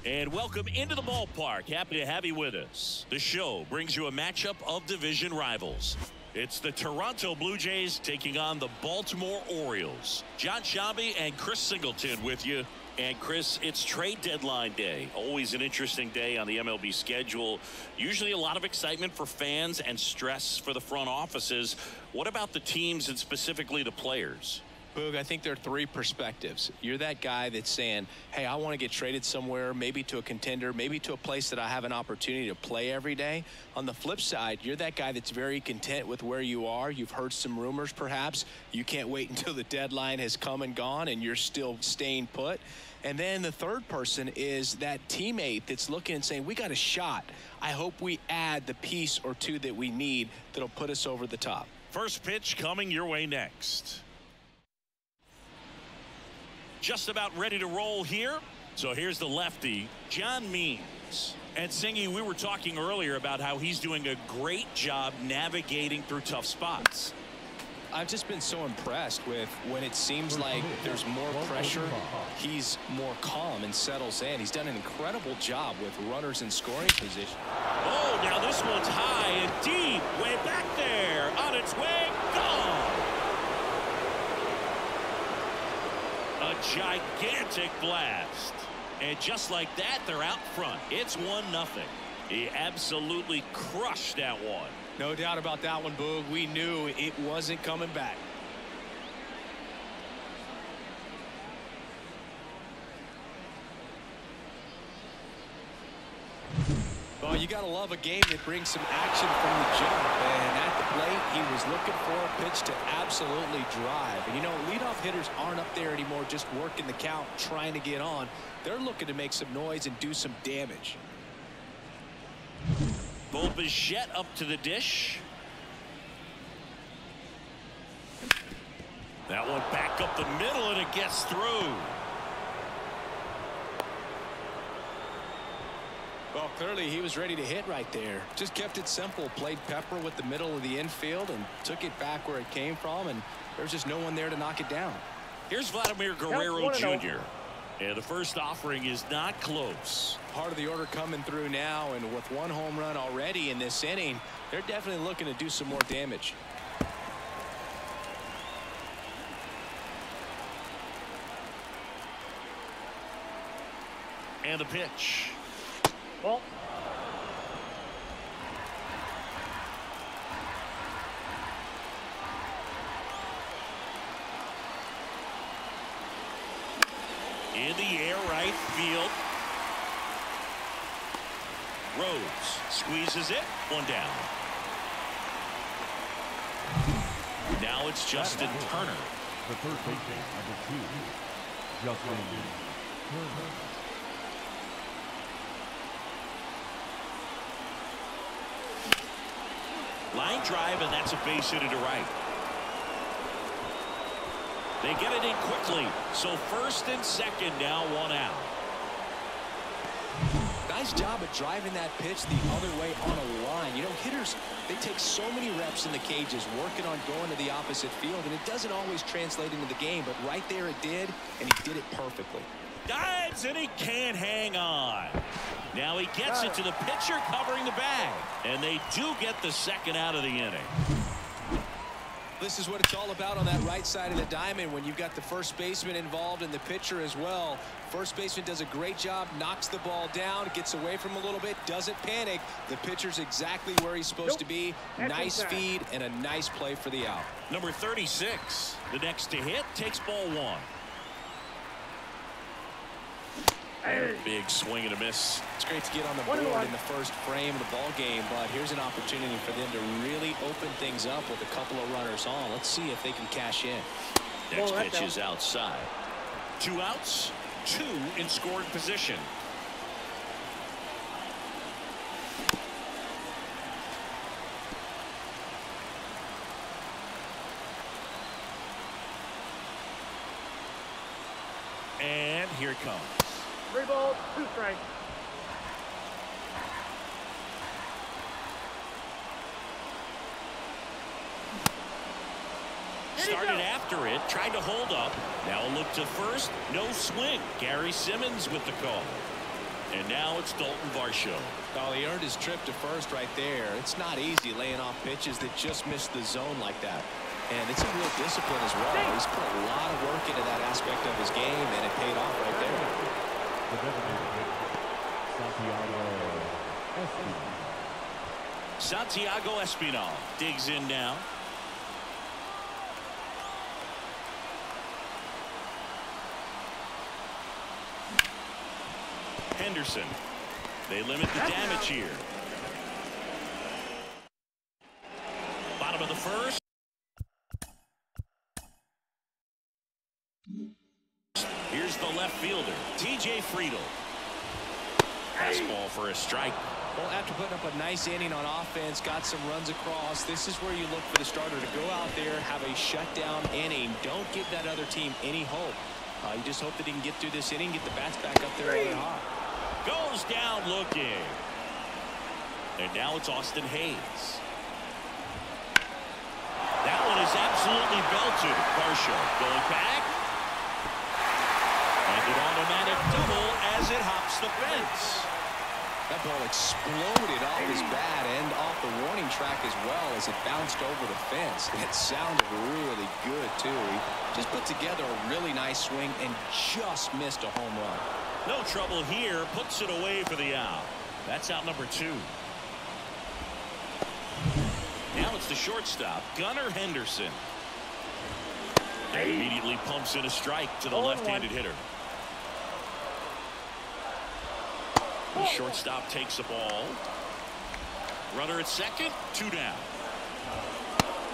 And welcome into the ballpark. Happy to have you with us. The show brings you a matchup of division rivals. It's the Toronto Blue Jays taking on the Baltimore Orioles. John Shabby and Chris Singleton with you. And Chris, it's trade deadline day. Always an interesting day on the MLB schedule. Usually a lot of excitement for fans and stress for the front offices. What about the teams and specifically the players? Boog, I think there are three perspectives. You're that guy that's saying, hey, I want to get traded somewhere, maybe to a contender, maybe to a place that I have an opportunity to play every day. On the flip side, you're that guy that's very content with where you are. You've heard some rumors, perhaps. You can't wait until the deadline has come and gone and you're still staying put. And then the third person is that teammate that's looking and saying, we got a shot. I hope we add the piece or two that we need that'll put us over the top. First pitch coming your way next. Just about ready to roll here. So here's the lefty, John Means. And Singy, we were talking earlier about how he's doing a great job navigating through tough spots. I've just been so impressed with when it seems like there's more pressure, he's more calm and settles in. He's done an incredible job with runners in scoring position. Oh, now this one's high and deep, way back there, on its way, gone. A gigantic blast. And just like that, they're out front. It's 1-0. He absolutely crushed that one. No doubt about that one, Boog. We knew it wasn't coming back. Well, you got to love a game that brings some action from the jump. And at the plate, he was looking for a pitch to absolutely drive. And, you know, leadoff hitters aren't up there anymore just working the count, trying to get on. They're looking to make some noise and do some damage. Bichette up to the dish. That one back up the middle, and it gets through. Well, clearly he was ready to hit right there. Just kept it simple. Played pepper with the middle of the infield and took it back where it came from, and there's just no one there to knock it down. Here's Vladimir Guerrero Jr. Yeah, the first offering is not close. Part of the order coming through now, and with one home run already in this inning, they're definitely looking to do some more damage. And the pitch. Well, in the air, right field. Rose squeezes it, one down. Now it's Justin Turner. The third baseman, number 2, Justin Turner. Line drive, and that's a base hit to right. They get it in quickly. So first and second, now one out. Nice job of driving that pitch the other way on a line. You know, hitters, they take so many reps in the cages working on going to the opposite field, and it doesn't always translate into the game, but right there it did, and he did it perfectly. Dives, and he can't hang on. Now he gets it to the pitcher covering the bag, and they do get the second out of the inning. This is what it's all about on that right side of the diamond when you've got the first baseman involved and the pitcher as well. First baseman does a great job, knocks the ball down, gets away from him a little bit, doesn't panic. The pitcher's exactly where he's supposed to be. Nice feed and a nice play for the out. Number 36, the next to hit, takes ball one. Big swing and a miss. It's great to get on the board in the first frame of the ball game, but here's an opportunity for them to really open things up with a couple of runners on. Let's see if they can cash in. Next pitch is outside. 2 outs, 2 in scoring position. And here it comes. 3 balls, 2 strikes. Started after it, tried to hold up. Now a look to first, no swing. Gary Simmons with the call. And now it's Daulton Varsho. Oh, he earned his trip to first right there. It's not easy laying off pitches that just miss the zone like that. And it's a real discipline as well. He's put a lot of work into that aspect of his game, and it paid off right there. Santiago Espinal digs in now. Henderson. They limit the damage here. Bottom of the first. Here's the left fielder, TJ Friedl. Fastball for a strike. Well, after putting up a nice inning on offense, got some runs across, this is where you look for the starter to go out there, have a shutdown inning. Don't give that other team any hope. You just hope that he can get through this inning, get the bats back up there while they're hot. Goes down looking. And now it's Austin Hayes. That one is absolutely belted. Varsho going back. And an automatic double as it hops the fence. That ball exploded off his bat and off the warning track as well as it bounced over the fence. It sounded really good, too. He just put together a really nice swing and just missed a home run. No trouble here. Puts it away for the out. That's out number 2. Now it's the shortstop, Gunnar Henderson. And immediately pumps in a strike to the left-handed hitter. The shortstop takes the ball. Runner at second, 2 down.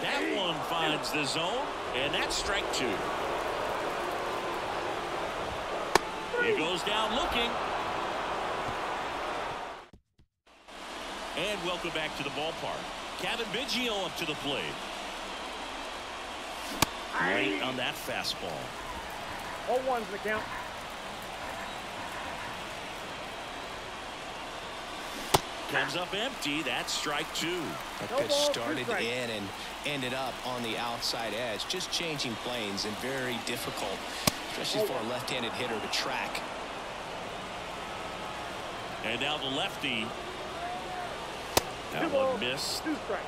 That one finds the zone, and that's strike 2. He goes down looking. And welcome back to the ballpark. Kevin Biggio up to the plate. Late on that fastball. 0-1's the count. Comes up empty. That's strike 2. That pitch started in and ended up on the outside edge. Just changing planes and very difficult, especially for a left-handed hitter to track. And now the lefty. That one missed. 2 strikes.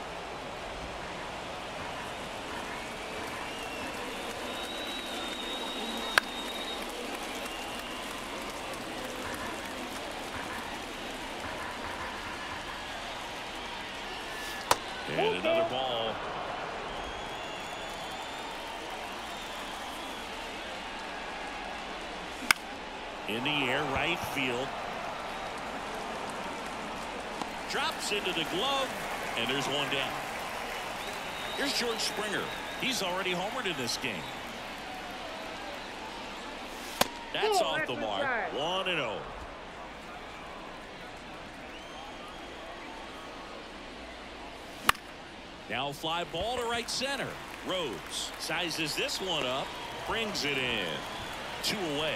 And another ball. In the air, right field. Drops into the glove, and there's one down. Here's George Springer. He's already homered in this game. That's off the mark. 1-0. Now fly ball to right center. Rhodes sizes this one up, brings it in. 2 away.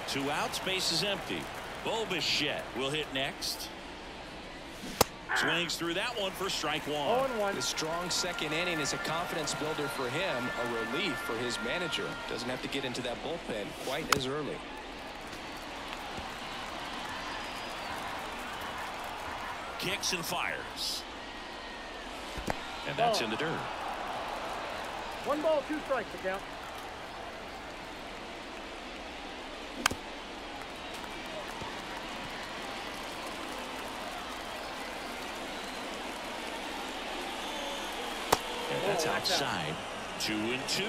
2 outs, base is empty. Bichette will hit next. Swings through that one for strike 1. The strong second inning is a confidence builder for him, a relief for his manager. Doesn't have to get into that bullpen quite as early. Kicks and fires. And that's in the dirt. 1 ball, 2 strikes to count. And that's outside. 2-2.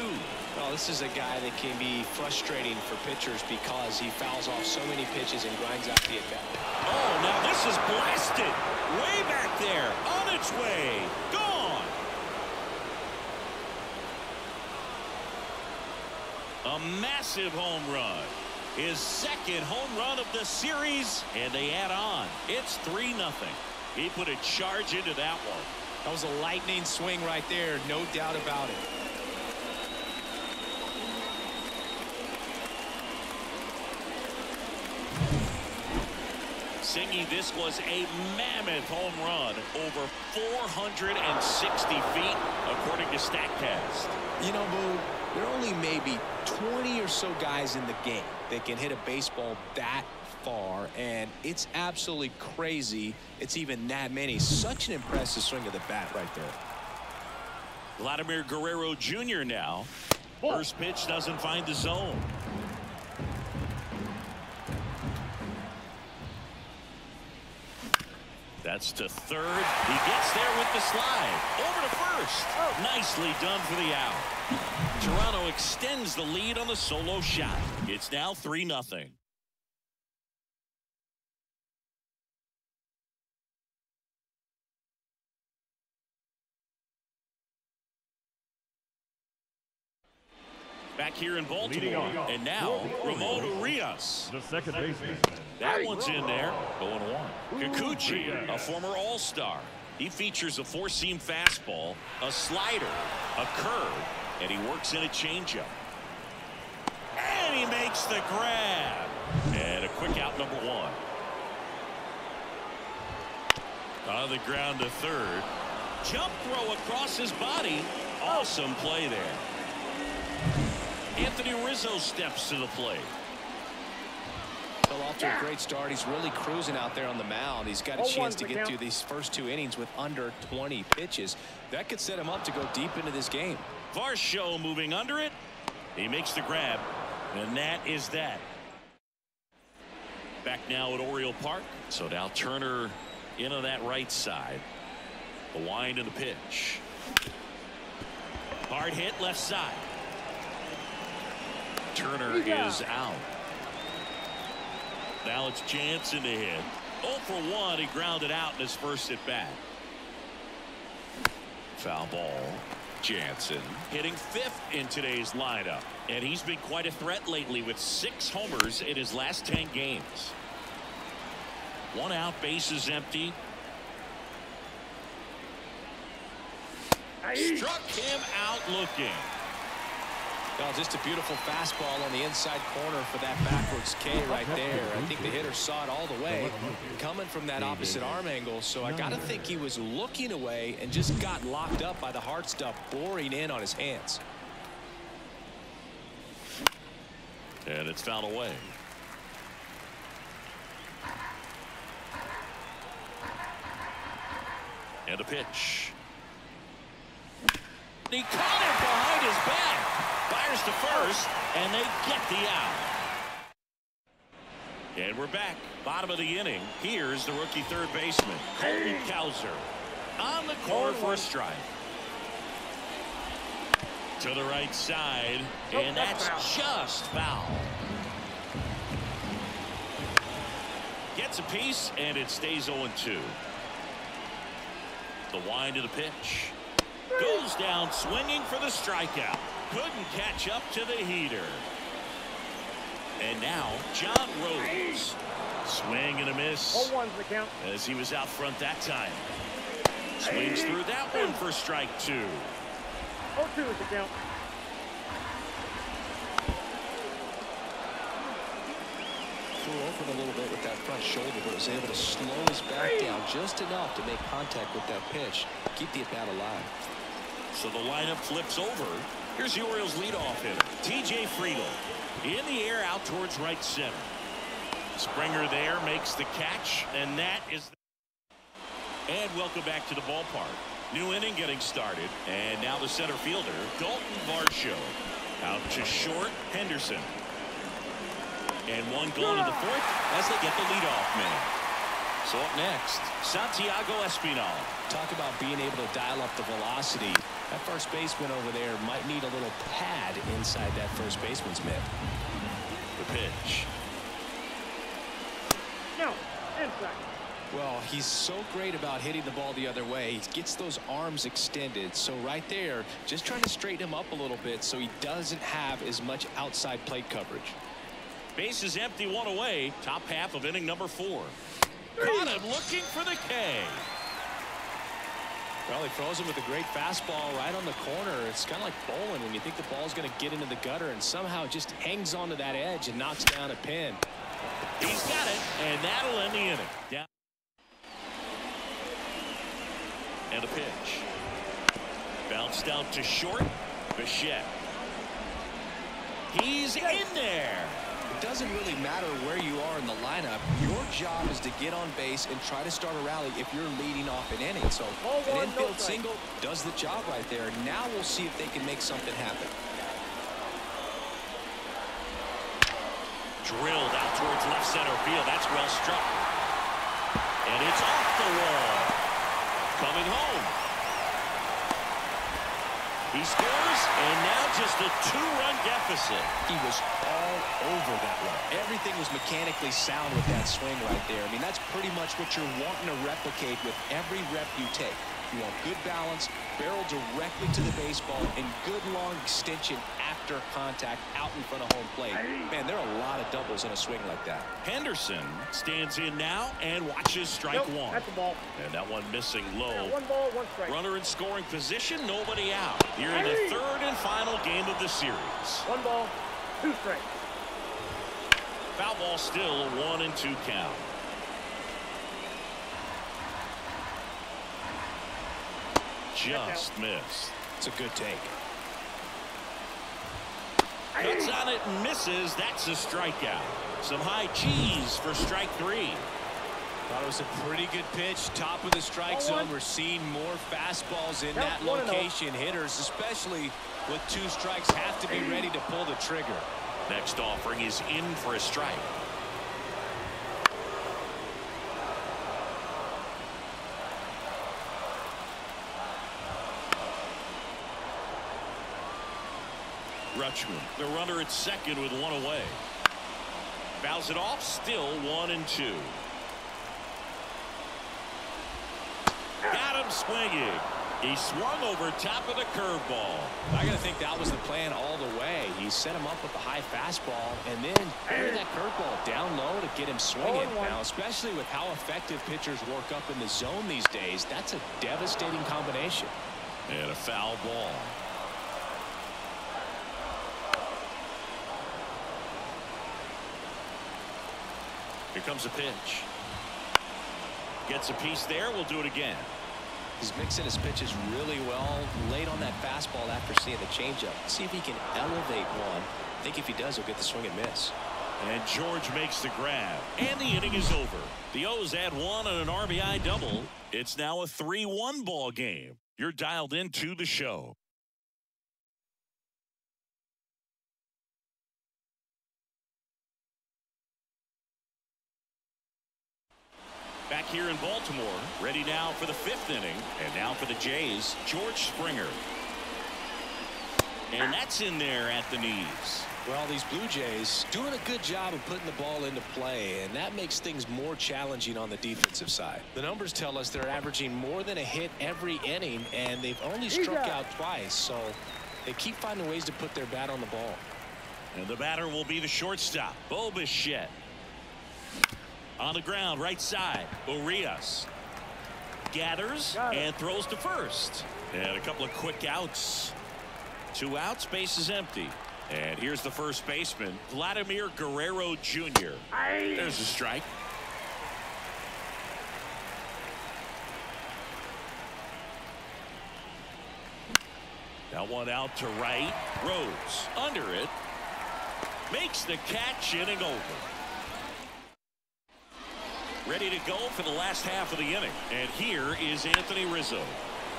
Well, this is a guy that can be frustrating for pitchers because he fouls off so many pitches and grinds out the at-bat. Oh, now this is blasted. Way back there. On its way. Gone. A massive home run. His second home run of the series, and they add on. It's 3-0. He put a charge into that one. That was a lightning swing right there, no doubt about it. Singing this was a mammoth home run, over 460 feet, according to StatCast. You know, Boo, There are only maybe 20 or so guys in the game that can hit a baseball that far, and it's absolutely crazy it's even that many. Such an impressive swing of the bat right there. Vladimir Guerrero Jr. now. First pitch doesn't find the zone. That's to third. He gets there with the slide. Over to first. Nicely done for the out. Toronto extends the lead on the solo shot. It's now 3-0. Back here in Baltimore, and now Ramon Urias. The second baseman. That one's in there. 0-1. Kikuchi, a former All-Star. He features a four-seam fastball, a slider, a curve, and he works in a changeup. And he makes the grab. And a quick out, number 1. On the ground to third. Jump throw across his body. Awesome play there. Anthony Rizzo steps to the plate. Well, off to a great start. He's really cruising out there on the mound. He's got a chance to get through these first 2 innings with under 20 pitches. That could set him up to go deep into this game. Varsho moving under it. He makes the grab, and that is that. Back now at Oriole Park. So now Turner into that right side. The wind and the pitch. Hard hit left side. Turner is out. Now it's Jansen to hit. 0 for 1. He grounded out in his first at bat. Foul ball. Jansen hitting 5th in today's lineup, and he's been quite a threat lately with 6 homers in his last 10 games. 1 out, bases empty. Struck him out looking. Well, just a beautiful fastball on the inside corner for that backwards K right there. I think the hitter saw it all the way coming from that opposite arm angle, so I got to think he was looking away and just got locked up by the hard stuff boring in on his hands. And it's fouled away. And a pitch. He caught it behind his back. Fires to first, and they get the out. And we're back. Bottom of the inning. Here's the rookie third baseman, Colton Cowser. On the corner for a strike. To the right side, and that's just foul. Gets a piece, and it stays 0-2. The wind of the pitch. Goes down swinging for the strikeout. Couldn't catch up to the heater. And now John Rose. Swing and a miss. 0-1's the count. As he was out front that time. Swings through that one for strike 2. 0-2 is the count. Threw open a little bit with that front shoulder, but was able to slow his back down just enough to make contact with that pitch. Keep the at-bat alive. So the lineup flips over. Here's the Orioles leadoff hitter, TJ Friedl. In the air out towards right center. Springer there makes the catch, and that is. And welcome back to the ballpark. New inning getting started, and now the center fielder, Daulton Varsho. Out to short, Henderson. And one going to the 4th as they get the leadoff man. So up next, Santiago Espinal. Talk about being able to dial up the velocity. That first baseman over there might need a little pad inside that first baseman's mitt. The pitch. No, inside. Well, he's so great about hitting the ball the other way. He gets those arms extended. So right there, just trying to straighten him up a little bit so he doesn't have as much outside plate coverage. Base is empty, 1 away. Top half of inning number 4. Caught him looking for the K. Well, he throws him with a great fastball right on the corner. It's kind of like bowling when you think the ball's going to get into the gutter and somehow it just hangs onto that edge and knocks down a pin. He's got it, and that'll end the inning. Down. And a pitch. Bounced out to short. Bichette. He's in there. It doesn't really matter where you are in the lineup. Your job is to get on base and try to start a rally if you're leading off an inning. So an infield single does the job right there. Now we'll see if they can make something happen. Drilled out towards left center field. That's well struck. And it's off the wall. Coming home. He scores, and now just a 2-run deficit. He was all over that one. Everything was mechanically sound with that swing right there. I mean, that's pretty much what you're wanting to replicate with every rep you take. You want good balance, barrel directly to the baseball, and good long extension after contact out in front of home plate. Man, there are a lot of doubles in a swing like that. Henderson stands in now and watches strike one. That's the ball. And that one missing low. Yeah, 1 ball, 1 strike. Runner in scoring position, nobody out. Here in the third and final game of the series. 1 ball, 2 strikes. Foul ball still a 1-2 count. Just missed. It's a good take. Cuts on it and misses. That's a strikeout. Some high cheese for strike 3. Thought it was a pretty good pitch. Top of the strike zone. We're seeing more fastballs in that location. Hitters, especially with 2 strikes, have to be ready to pull the trigger. Next offering is in for a strike. Rutschman, the runner at second with 1 away. Fouls it off, still 1-2. Got him swinging. He swung over top of the curveball. I gotta think that was the plan all the way. He set him up with a high fastball and then buried that curveball down low to get him swinging. Now, especially with how effective pitchers work up in the zone these days, that's a devastating combination. And a foul ball. Here comes a pitch. Gets a piece there. We'll do it again. He's mixing his pitches really well. Late on that fastball after seeing the changeup. See if he can elevate one. I think if he does, he'll get the swing and miss. And George makes the grab. And the inning is over. The O's add 1 on an RBI double. It's now a 3-1 ball game. You're dialed into the show. Back here in Baltimore, ready now for the 5th inning, and now for the Jays, George Springer. And that's in there at the knees. Well, these Blue Jays doing a good job of putting the ball into play, and that makes things more challenging on the defensive side. The numbers tell us they're averaging more than a hit every inning, and they've only struck out twice, so they keep finding ways to put their bat on the ball. And the batter will be the shortstop, Bichette. On the ground, right side, Orioles gathers and throws to first. And a couple of quick outs. 2 outs, base is empty. And here's the first baseman, Vladimir Guerrero Jr. There's a strike. That one out to right. Rose under it. Makes the catch, inning over. Ready to go for the last half of the inning. And here is Anthony Rizzo.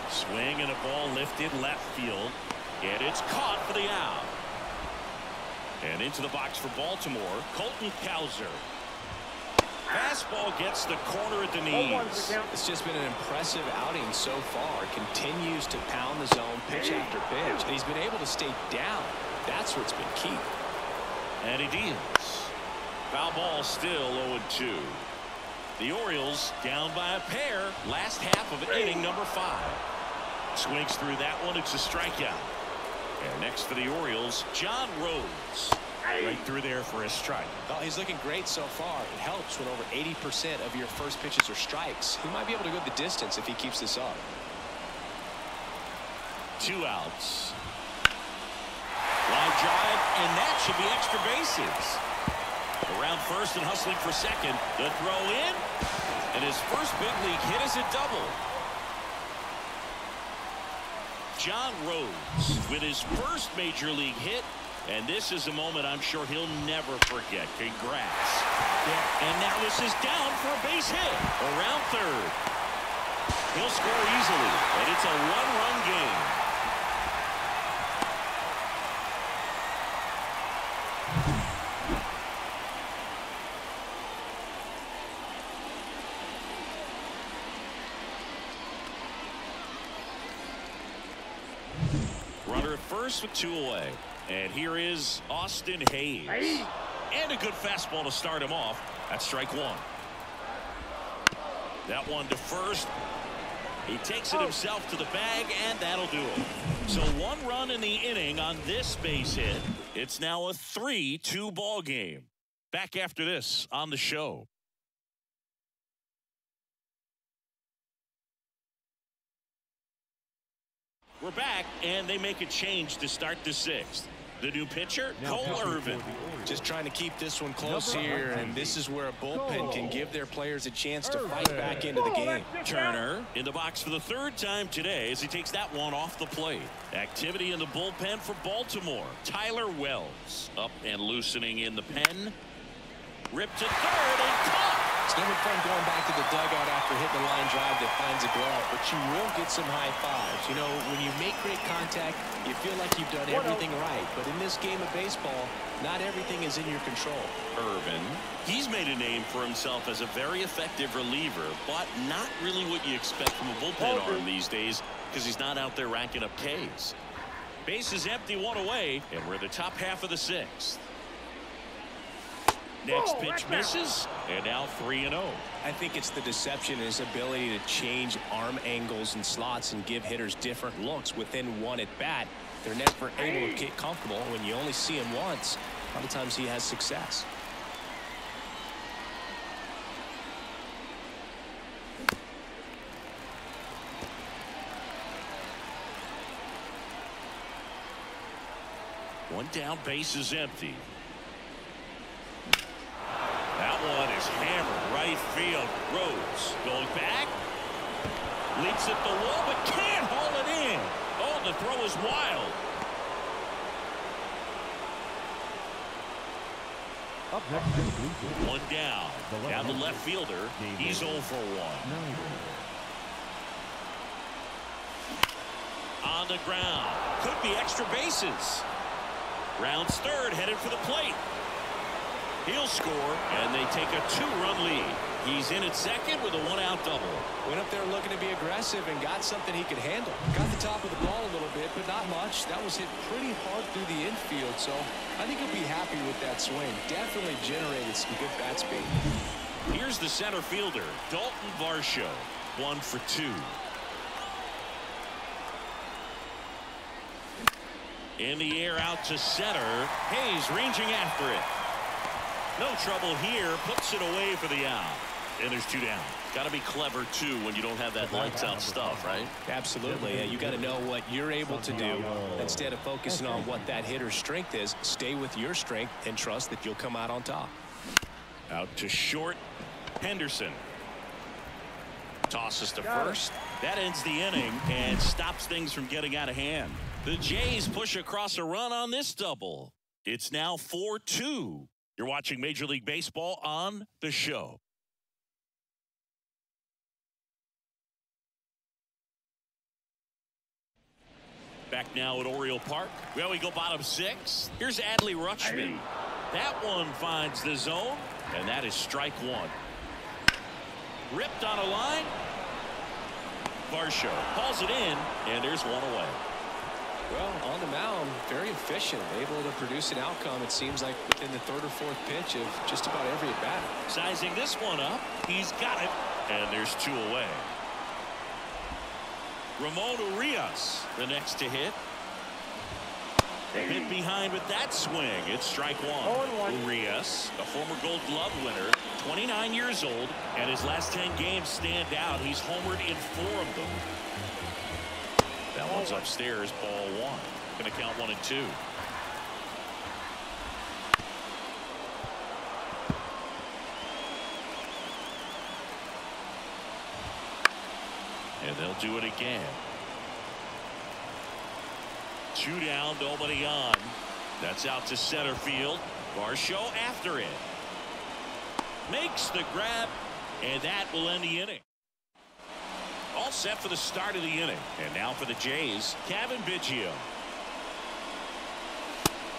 Swing and a ball lifted left field. And it's caught for the out. And into the box for Baltimore, Colton Cowser. Fastball gets the corner at the knees. It's just been an impressive outing so far. Continues to pound the zone pitch after pitch. And he's been able to stay down. That's what's been key. And he deals. Foul ball still 0-2. The Orioles down by a pair. Last half of inning number 5. Swings through that one. It's a strikeout. And next for the Orioles, John Rose. Right through there for a strike. Well, he's looking great so far. It helps when over 80% of your first pitches are strikes. He might be able to go the distance if he keeps this up. 2 outs. Line drive, and that should be extra bases. Around first and hustling for second. The throw in, and his first big league hit is a double. John Rose with his first major league hit, And this is a moment I'm sure he'll never forget. Congrats. Yeah. And now this is down for a base hit around third. He'll score easily, and it's a one-run game. Runner at first with 2 away. And here is Austin Hayes. And a good fastball to start him off. That's strike 1. That one to first. He takes it himself to the bag, and that'll do it. So 1 run in the inning on this base hit. It's now a 3-2 ball game. Back after this on the show. We're back, and they make a change to start the 6th. The new pitcher, Cole Irvin. Just trying to keep this one close here, and this is where a bullpen can give their players a chance to fight back into the game. Turner in the box for the 3rd time today as he takes that one off the plate. Activity in the bullpen for Baltimore. Tyler Wells up and loosening in the pen. Ripped to third and caught. It's never fun going back to the dugout after hitting a line drive that finds a glove, but you will get some high fives. You know, when you make great contact, you feel like you've done everything right. But in this game of baseball, not everything is in your control. Irvin, he's made a name for himself as a very effective reliever, but not really what you expect from a bullpen arm these days because he's not out there racking up Ks. Base is empty, 1 away, and we're in the top half of the 6th. Next pitch misses, and now 3-0. I think it's the deception, his ability to change arm angles and slots and give hitters different looks within one at bat. They're never able to get comfortable. When you only see him once, a lot of times he has success. One down, base is empty. That one is hammered right field. Rhodes going back. Leaps at the wall, but can't haul it in. Oh, the throw is wild. Up next, one down. Down the left fielder. He's 0 for 1. On the ground. Could be extra bases. Rounds third, headed for the plate. He'll score, and they take a 2-run lead. He's in at second with a 1-out double. Went up there looking to be aggressive and got something he could handle. Got the top of the ball a little bit, but not much. That was hit pretty hard through the infield, so I think he'll be happy with that swing. Definitely generated some good bat speed. Here's the center fielder, Daulton Varsho, 1 for 2. In the air out to center. Hayes ranging after it. No trouble here. Puts it away for the out. And there's 2 down. Got to be clever, too, when you don't have that lights-out stuff, right? Absolutely. You got to know what you're able to do. Instead of focusing on what that hitter's strength is, stay with your strength and trust that you'll come out on top. Out to short. Henderson. Tosses to first. That ends the inning and stops things from getting out of hand. The Jays push across a run on this double. It's now 4-2. You're watching Major League Baseball on the show. Back now at Oriole Park. Well, we go bottom 6. Here's Adley Rutschman. That one finds the zone, and that is strike 1. Ripped on a line. Varsho hauls it in, and there's 1 away. Well, on the mound, very efficient, able to produce an outcome, it seems like, within the 3rd or 4th pitch of just about every at-bat. Sizing this one up. He's got it. And there's 2 away. Ramon Urias, the next to hit. Hit behind with that swing. It's strike 1. Urias, a former Gold Glove winner, 29 years old, and his last 10 games stand out. He's homered in 4 of them. That one's upstairs, ball 1. Going to count 1 and 2. And they'll do it again. 2 down, nobody on. That's out to center field. Varsho after it. Makes the grab, and that will end the inning. All set for the start of the inning. And now for the Jays, Kevin Bichette.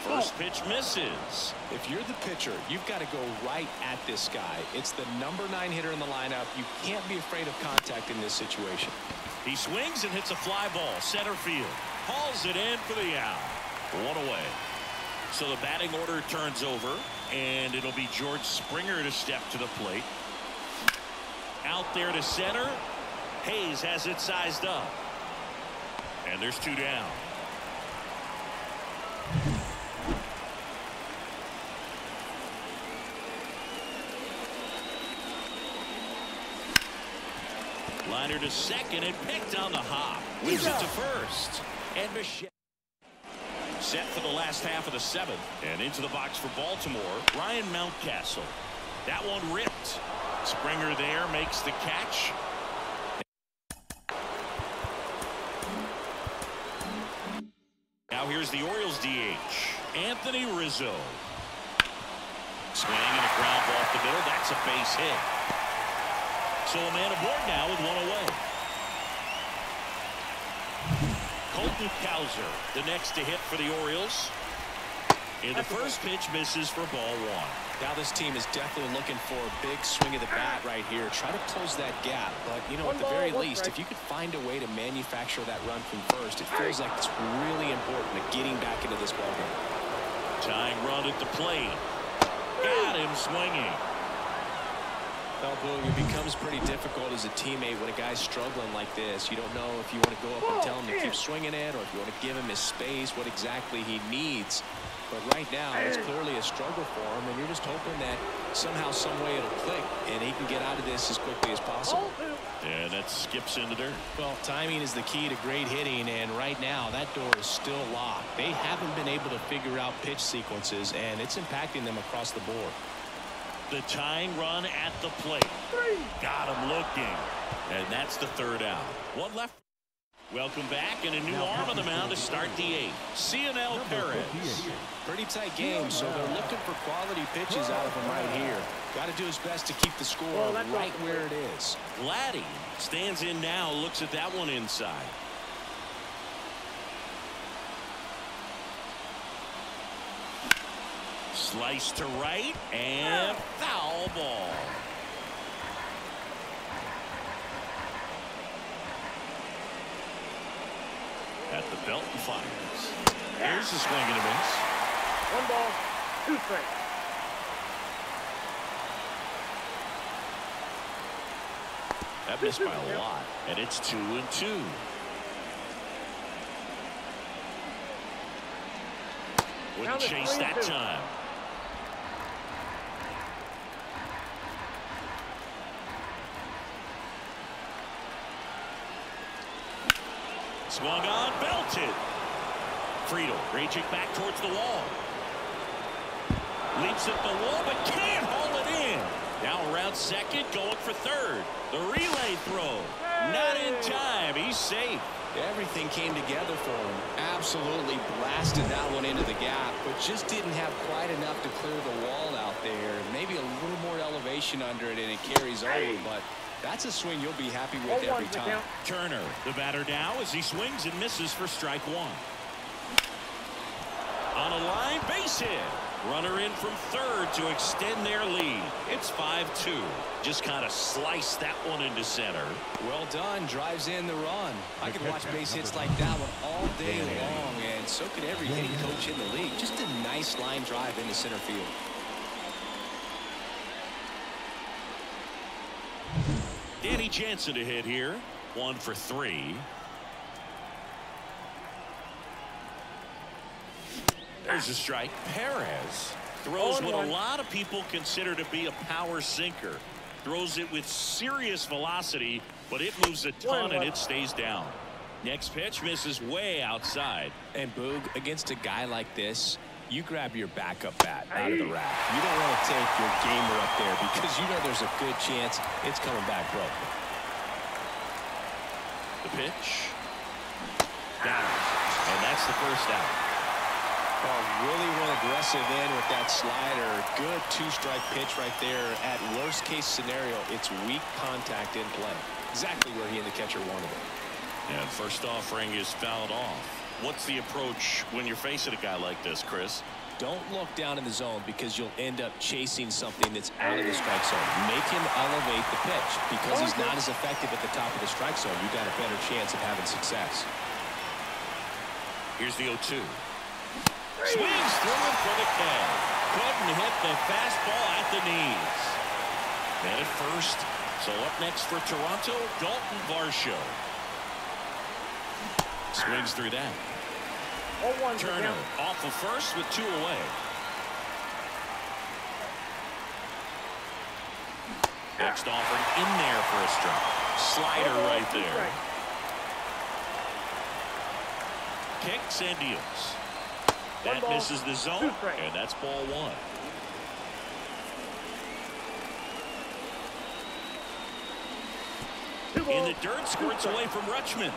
First pitch misses. If you're the pitcher, you've got to go right at this guy. It's the #9 hitter in the lineup. You can't be afraid of contact in this situation. He swings and hits a fly ball center field. Hauls it in for the out. One away. So the batting order turns over, and it'll be George Springer to step to the plate. Out there to center. Hayes has it sized up. And there's 2 down. Liner to second and picked on the hop. Moves it to first. And Bichette set for the last half of the 7th. And into the box for Baltimore, Ryan Mountcastle. That one ripped. Springer there makes the catch. Now here's the Orioles DH, Anthony Rizzo. Swing and a ground ball off the middle. That's a base hit. So a man aboard now with 1 away. Colton Cowser, the next to hit for the Orioles. And the first pitch misses for ball 1. Now this team is definitely looking for a big swing of the bat right here. Try to close that gap. But, you know, at the very least, if you could find a way to manufacture that run from first, it feels like it's really important to getting back into this ballgame. Tying run at the plate. Got him swinging. Well, Boog, it becomes pretty difficult as a teammate when a guy's struggling like this. You don't know if you want to go up and tell him to keep swinging it, or if you want to give him his space, what exactly he needs. But right now, it's clearly a struggle for him, and you're just hoping that somehow, some way it'll click, and he can get out of this as quickly as possible. And that skips into dirt. Well, timing is the key to great hitting, and right now, that door is still locked. They haven't been able to figure out pitch sequences, and it's impacting them across the board. The tying run at the plate. Got him looking. And that's the 3rd out. 1 left. Welcome back, and a new arm on the mound to start the 8th. CNL Perez. Pretty tight game, so they're looking for quality pitches out of him right here. Got to do his best to keep the score right where it is. Vladdy stands in now, looks at that one inside. Slice to right, and foul ball. At the belt and fires. Here's the swing and a miss. 1 ball, 2 strikes. That missed by a lot, and it's 2-2. Wouldn't chase that time. Swung on, belted. Friedl raging back towards the wall. Leaps at the wall, but can't haul it in. Now around second, going for third. The relay throw. Not in time. He's safe. Everything came together for him. Absolutely blasted that one into the gap, but just didn't have quite enough to clear the wall out there. Maybe a little more elevation under it, and it carries over, but that's a swing you'll be happy with every time. Turner, the batter now, as he swings and misses for strike 1. On a line, base hit. Runner in from third to extend their lead. It's 5-2. Just kind of sliced that one into center. Well done. Drives in the run. I could watch base hits like that one all day long, and so could every hitting coach in the league. Just a nice line drive into center field. Danny Jansen to hit here. 1 for 3. There's a strike. Perez throws what a lot of people consider to be a power sinker. Throws it with serious velocity, but it moves a ton and it stays down. Next pitch misses way outside. And Boog, against a guy like this, you grab your backup bat out of the rack. You don't want to take your gamer up there because you know there's a good chance it's coming back broken. The pitch. Down. And that's the first out. Oh, really went aggressive in with that slider. Good two-strike pitch right there. At worst-case scenario, it's weak contact in play. Exactly where he and the catcher wanted it. And first offering is fouled off. What's the approach when you're facing a guy like this, Chris? Don't look down in the zone because you'll end up chasing something that's out of the strike zone. Make him elevate the pitch. Because he's not as effective at the top of the strike zone, you got a better chance of having success. Here's the 0-2. Swings through it for the K. Couldn't hit the fastball at the knees. And at first. So up next for Toronto, Daulton Varsho. Swings through that. Turner off of first with 2 away. Next offering in there for a strike. Slider right there. Kicks and deals. That misses the zone, and that's ball 1. In the dirt, squirts away from Rutschman.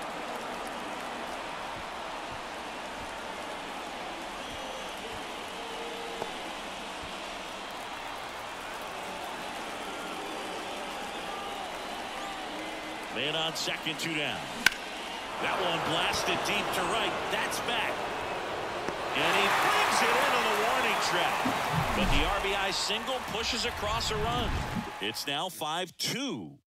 Man on second, 2 down. That one blasted deep to right. That's back. And he brings it into the warning track. But the RBI single pushes across a run. It's now 5-2.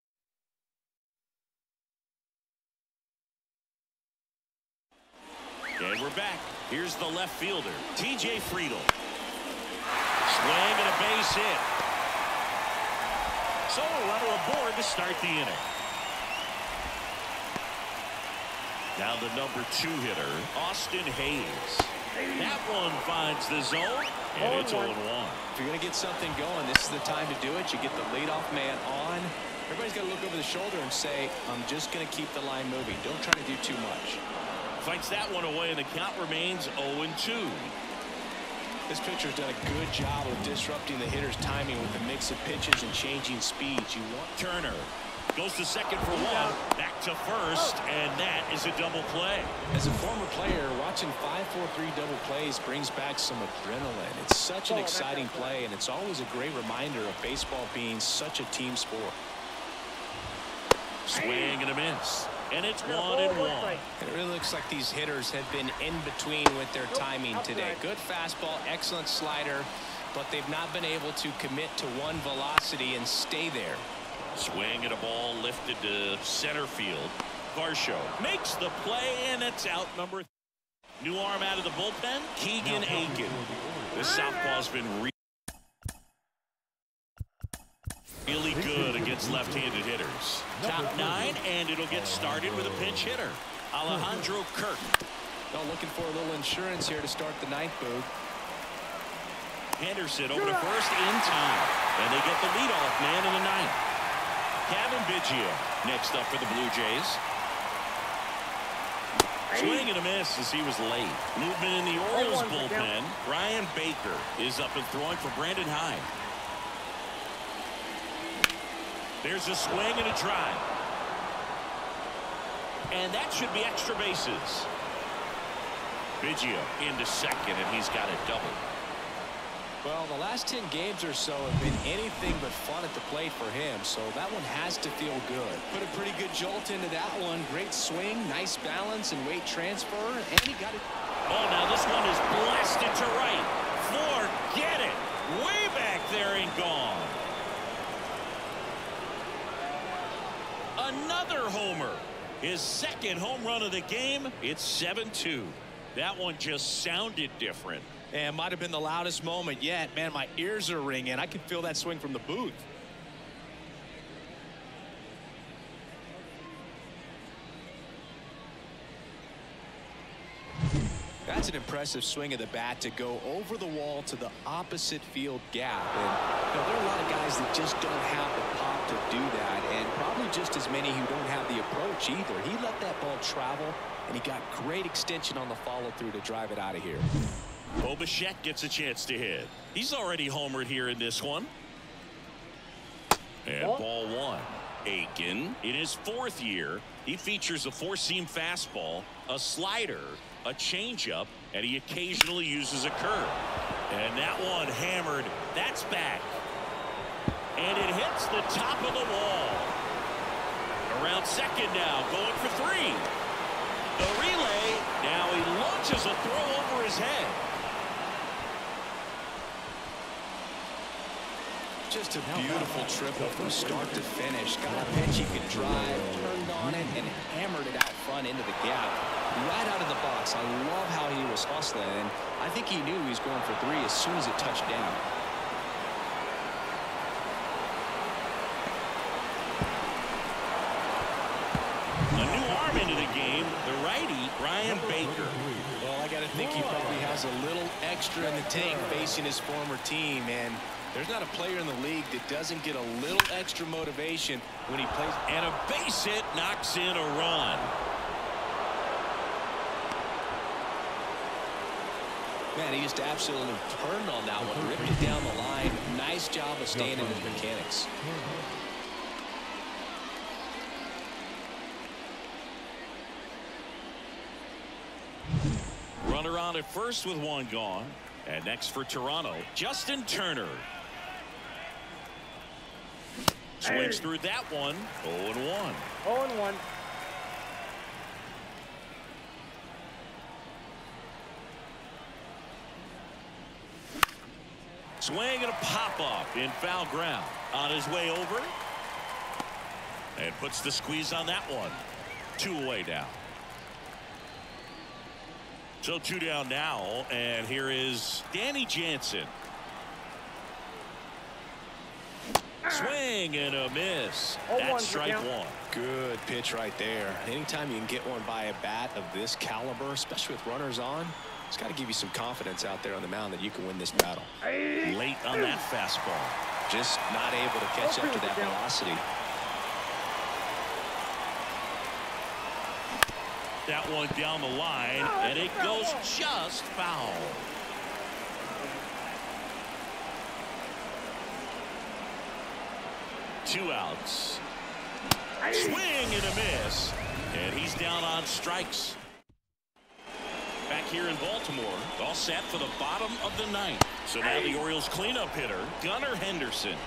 And we're back. Here's the left fielder, TJ Friedl. Swing and a base hit. So a runner aboard to start the inning. Now the number 2 hitter, Austin Hayes. That one finds the zone, and it's 0-1. If you're going to get something going, this is the time to do it. You get the leadoff man on. Everybody's got to look over the shoulder and say, I'm just going to keep the line moving. Don't try to do too much. Fights that one away, and the count remains 0-2. This pitcher's done a good job of disrupting the hitter's timing with a mix of pitches and changing speeds. You want Turner goes to second for 1, back to first, and that is a double play. As a former player, watching 5-4-3 double plays brings back some adrenaline. It's such an exciting play, and it's always a great reminder of baseball being such a team sport. Swing and a miss. And it's 1-1. It really looks like these hitters have been in between with their timing today. Good fastball, excellent slider, but they've not been able to commit to one velocity and stay there. Swing and a ball lifted to center field. Varsho makes the play, and it's out number 3. New arm out of the bullpen, Keegan Aiken. This southpaw's been really good against left-handed hitters. Top 9, and it'll get started with a pinch hitter, Alejandro Kirk. Well, looking for a little insurance here to start the 9th, Boo. Henderson over to first in time, and they get the leadoff man in the 9th. Bichette next up for the Blue Jays. Swing and a miss as he was late. Movement in the Orioles bullpen. Ryan Baker is up and throwing for Brandon Hyde. There's a swing and a drive. And that should be extra bases. Bichette into second, and he's got a double. Well, the last 10 games or so have been anything but fun at the plate for him, so that one has to feel good. Put a pretty good jolt into that one. Great swing, nice balance and weight transfer, and he got it. Oh, now this one is blasted to right. Forget it. Way back there and gone. Another homer. His second home run of the game. It's 7-2. That one just sounded different. And might have been the loudest moment yet. Man, my ears are ringing. I can feel that swing from the booth. That's an impressive swing of the bat to go over the wall to the opposite field gap. And you know, there are a lot of guys that just don't have the pop to do that, and probably just as many who don't have the approach either. He let that ball travel, and he got great extension on the follow-through to drive it out of here. Bichette gets a chance to hit. He's already homered here in this one. And ball 1. Aiken in his 4th year. He features a 4-seam fastball, a slider, a changeup, and he occasionally uses a curve. And that one hammered. That's back. And it hits the top of the wall. Around second now, going for three. The relay. Now he launches a throw over his head. Just a beautiful triple from start to finish. Got a pitch he could drive, turned on it, and hammered it out front into the gap. Right out of the box. I love how he was hustling, and I think he knew he was going for three as soon as it touched down. A new arm into the game, the righty, Brian Baker. Well, I got to think he probably has a little extra in the tank facing his former team, and there's not a player in the league that doesn't get a little extra motivation when he plays. And a base hit knocks in a run. Man, he just absolutely turned on that one, ripped it down the line. Nice job of staying in his mechanics. Runner on at first with one gone. And next for Toronto, Justin Turner. Swings through that one. 0-1. 0-1. Swing and a pop-up in foul ground. On his way over. And puts the squeeze on that one. 2 away now. So 2 down now, and here is Danny Jansen. Swing and a miss. That's strike one. Good pitch right there. Anytime you can get one by a bat of this caliber, especially with runners on, it's got to give you some confidence out there on the mound that you can win this battle. Late on that fastball. Just not able to catch up to that velocity. That one down the line, and it goes just foul. Two outs. Swing and a miss, and he's down on strikes. Back here in Baltimore, all set for the bottom of the ninth. So now the Orioles cleanup hitter, Gunnar Henderson.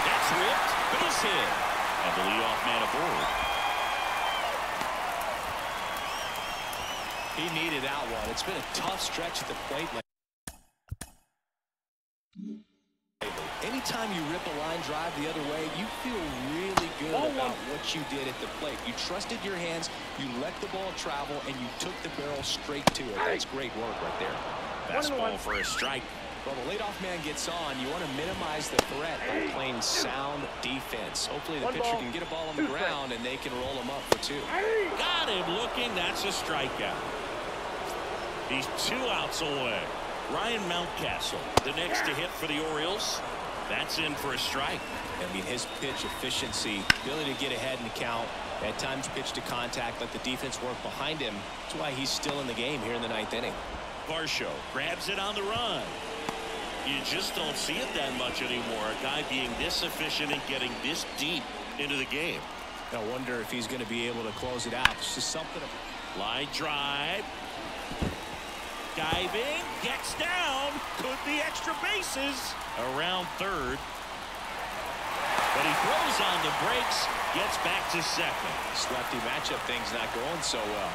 That's ripped, base hit. And the leadoff man aboard. He needed that one. It's been a tough stretch at the plate. Anytime you rip a line drive the other way, you feel really good about what you did at the plate. You trusted your hands, you let the ball travel, and you took the barrel straight to it. That's great work right there. Fastball for a strike. Well, the leadoff man gets on. You want to minimize the threat by playing sound defense. Hopefully the pitcher can get a ball on the ground and they can roll him up for 2. Got him looking. That's a strikeout. He's 2 outs away. Ryan Mountcastle, the next to hit for the Orioles. That's in for a strike. I mean, his pitch efficiency, ability to get ahead in the count, at times pitch to contact, let the defense work behind him. That's why he's still in the game here in the 9th inning. Varsho grabs it on the run. You just don't see it that much anymore. A guy being this efficient and getting this deep into the game. I wonder if he's going to be able to close it out. It's just something. Line drive. Diving. Gets down. Could be extra bases. Around third. But he throws on the brakes. Gets back to second. This lefty matchup thing's not going so well.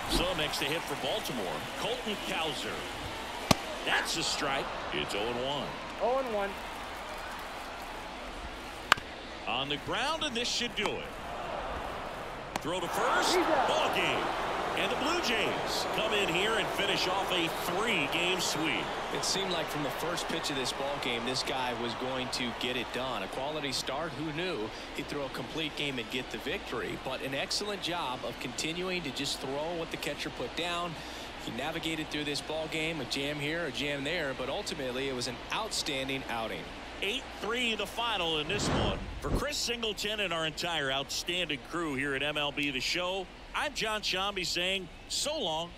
So next to hit for Baltimore, Colton Cowser. That's a strike. It's 0-1. 0-1. On the ground, and this should do it. Throw to first. Ball game. And the Blue Jays come in here and finish off a 3-game sweep. It seemed like from the first pitch of this ball game, this guy was going to get it done. A quality start. Who knew he'd throw a complete game and get the victory? But an excellent job of continuing to just throw what the catcher put down. He navigated through this ball game, a jam here, a jam there, but ultimately it was an outstanding outing. 8-3 the final in this one. For Chris Singleton and our entire outstanding crew here at MLB The Show, I'm John Shambi saying so long.